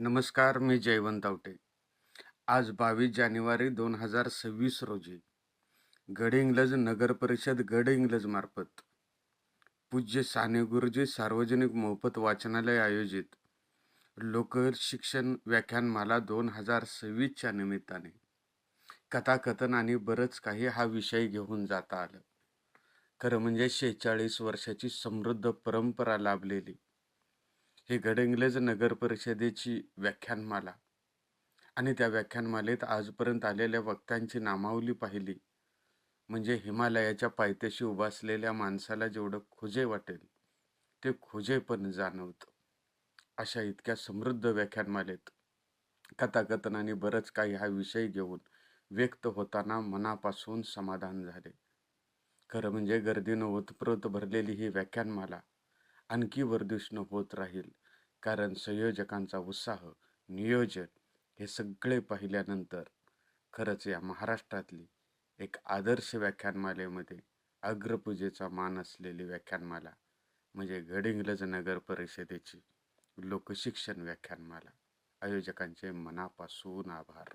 नमस्कार, मी जयवंत आवटे. आज 22 जानेवारी 2026 रोजी गडहिंग्लज नगर परिषद गडहिंग्लज मार्फत पूज्य साने गुरुजी सार्वजनिक मोफत वाचनालय आयोजित लोकशिक्षण व्याख्यानमाला 2026च्या निमित्ताने कथाकथन आणि बरंच काही हा विषय घेऊन जाता आलं. खरं म्हणजे 46 वर्षाची समृद्ध परंपरा लाभलेली ही गडहिंग्लज नगर परिषदेची व्याख्यानमाला आणि त्या व्याख्यानमालेत आजपर्यंत आलेल्या वक्त्यांची नामावली पाहिली म्हणजे हिमालयाच्या पायथ्याशी उभासलेल्या माणसाला जेवढं खुजे वाटेल ते खुजे पण जाणवतं. अशा इतक्या समृद्ध व्याख्यानमालेत कथाकथन आणि बरंच काही हा विषय घेऊन व्यक्त होताना मनापासून समाधान झाले. खरं म्हणजे गर्दीनं ओतप्रोत भरलेली ही व्याख्यानमाला आणखी वर्धिष्णू होत राहील, कारण संयोजकांचा उत्साह, नियोजन हे सगळे पाहिल्यानंतर खरंच या महाराष्ट्रातली एक आदर्श व्याख्यानमालेमध्ये अग्रपूजेचा मान असलेली व्याख्यानमाला म्हणजे गडहिंग्लज नगर परिषदेची लोकशिक्षण व्याख्यानमाला. आयोजकांचे मनापासून आभार.